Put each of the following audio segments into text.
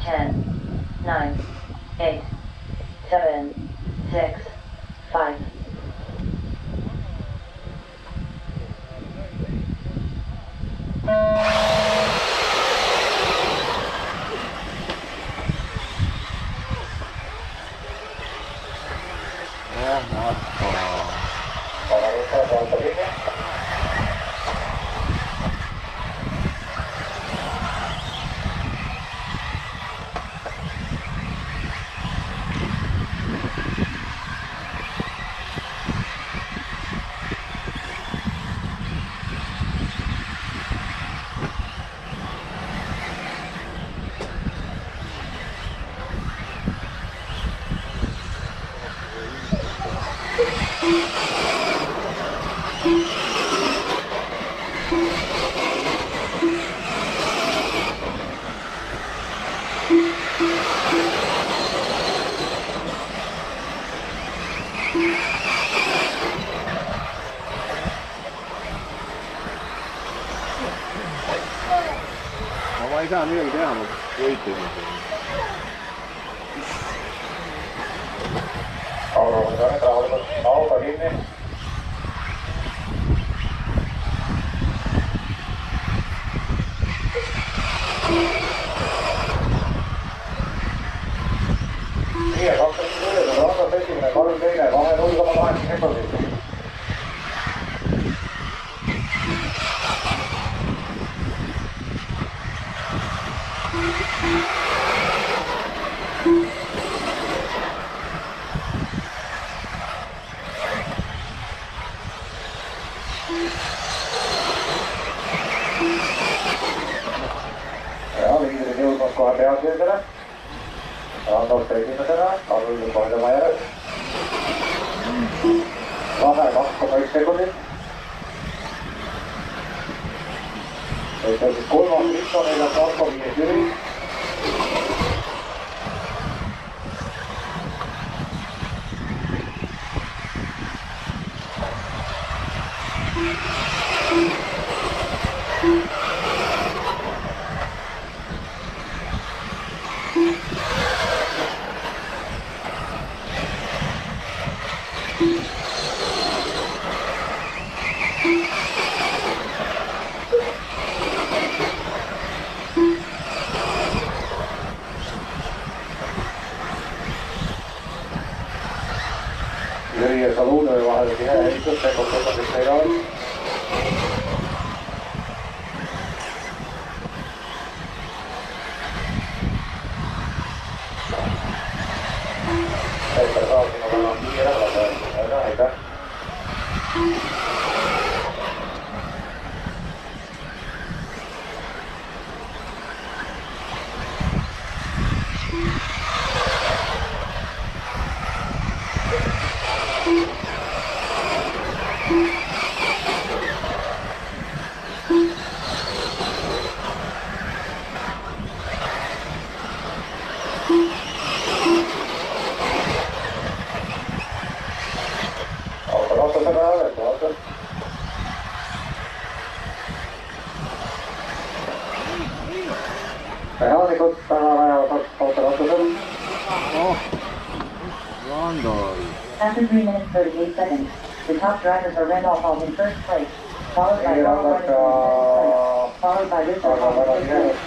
10, 9, 8, 7, 6, 5. ma ei saa midagi teha, ma võitlesin. auto kinni. nii ja 20 mööda, Randast esimene, Karl teine, vahe 0,8 sekundit. ja liidrid jõudnud kohe pealsildele. Randost esimesena, Karl kohe tema järel. Vahe 2,1 sekundit. siis kolmas Mikko, neljas Marko, viies Jüri. Jüri ja Salunõi vahel tihe ehitus, sekundit neil on. Peeter saab sinu väga kiire lase, aitäh. Mehaanikut täna rajavad autoratusel. Randall. After 3 minutes 38 seconds, the top drivers are Randall Hall in first place, followed by Paul Ryan in second place, followed by Richard Hall in third place.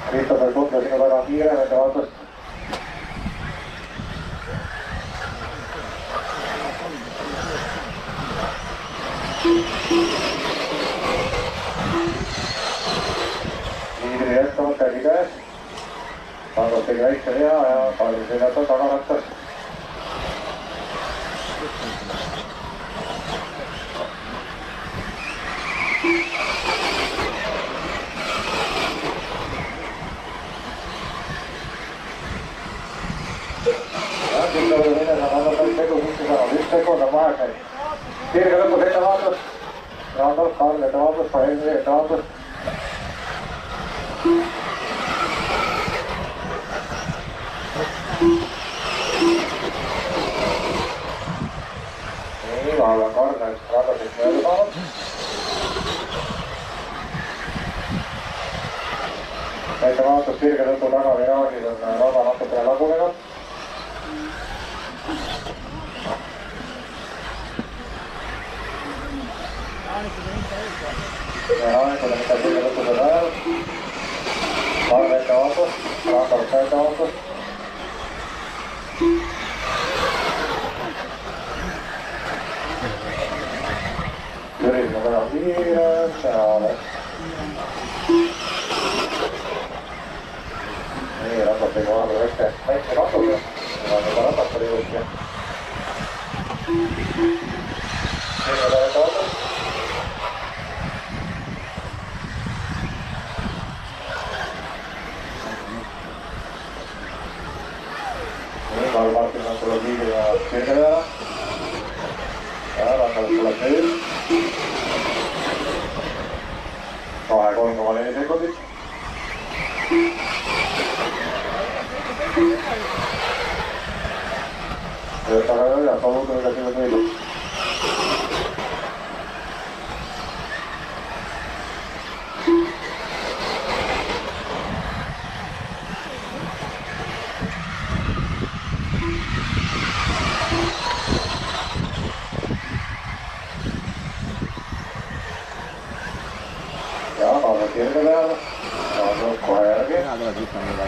Christopher Kutla sinu väga kiire nende autost. Liidri jätkavad käsi käes. Randos tegi väikse vea ja Kalvi sõidatud tagarattas. Siin tuleb minna, Randos päris segu sisse saanud, 1 sekund on vahel neid. Sirge lõpus ettevaatus. Randos, Karl ettevaatus, Pahelmi ettevaatus. Nii, vahel on Karl Randosest mööda saanud. Ettevaatus sirge tõttu tagaviraažid on rada natukene lagunenud. Mehaanikule mitte sirge tõttu seda ajal. Parve ettevaatus, randavus ettevaatus. Ürisin väga kiire, peale. Nii, ratas tegi vahepeal väike katuse. Seda on juba ratast oli ilusti. Nii, mida ette ootab? Nii, Karl Martin on tuleb liigiga sirge peale. Ja randavus tuleb nüüd. 2-3,4 sekundit. Töötaga ja toludega sinna sõidu. Ja kaasa sirge peale. Kaasa kohe järgi. Mina tuleb ütlema juba.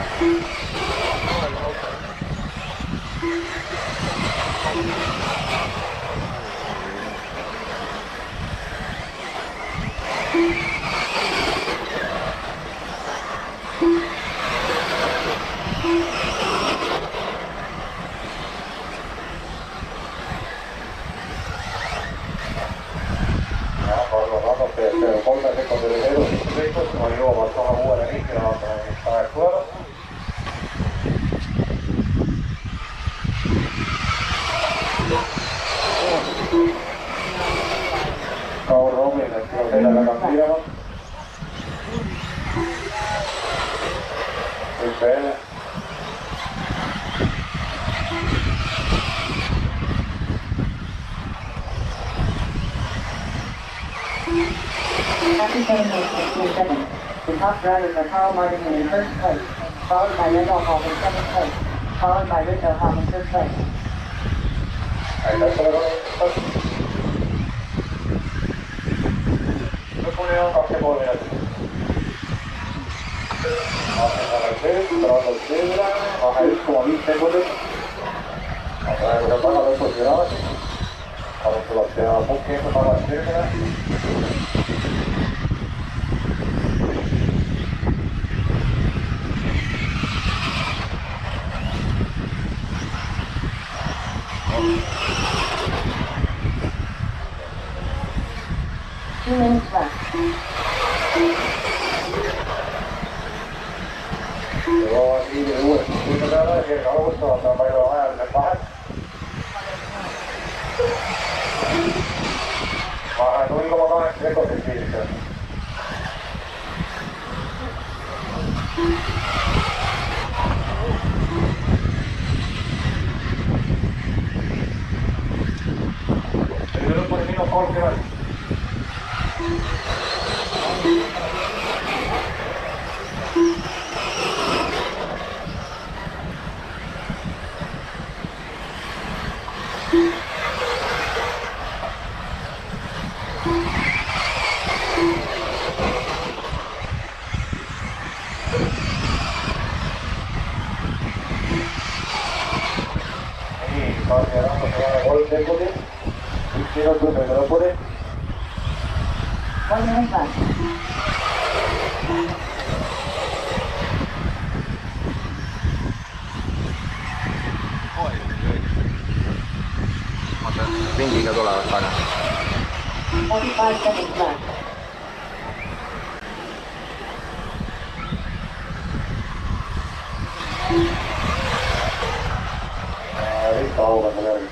Karlo Rannus teeb 3 sekundile sõidu sisse sõitus, ma jõuavad kohe uuele ringile vaatama, mis aeg tulevad. Kaur Robin, et tuleb selle väga kiiremalt. Üks veel. After turning 67, the top drivers are Carl Martin in first place, followed by Randall Hall in second place, followed by Rich O'Hall in third place. Aitäh selle kohe. Lõpuni on 2,5 minutit. Martin tagasi sees, Randall seesile, vahe 1,5 sekundit. Praegu seal taga lõpus viraaži. Palun tuleb teha punkti tagasi sirgele. Two minutes left. Jõuavad liidile uuesti sirge peale, sirge alustavad, on palju ajalised vahed. Vahe 0,8 sekundit liidisse. Selline lõpuni minut 30. Nii, Karl ja Rannus on 3 sekundit. 1 minut sõidu lõpuni. 1 minute left. Ringiga tulevad taga. 45 seconds left. Ikka auga selle järgi.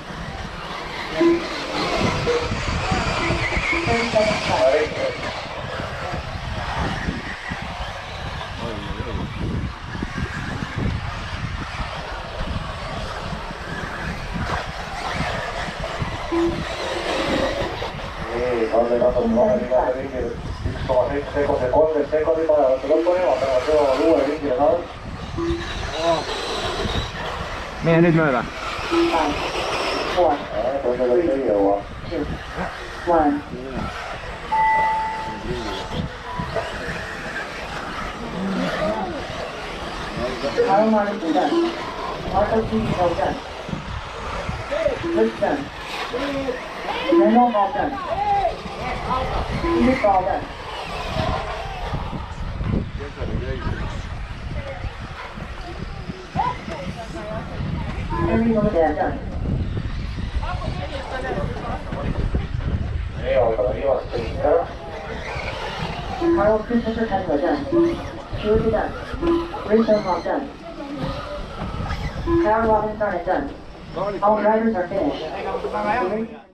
30 seconds left. Nii, Kalle Rannus vahe viimase ringil 1,7 sekundit, 13 sekundit ajavõttu lõpuni, vaatame, et jõuavad uue ringi Mene nyt myötä. 5, 4, 2, 1. 가로마를 보단 어떻게 보단 끝단 매너 보단 일 보단 everyone 대전 네, 여기 왔으니까. 바로 크리스마스 단 거전 기울기단 리턴 거전 Carl Robinson is done. All drivers are finished.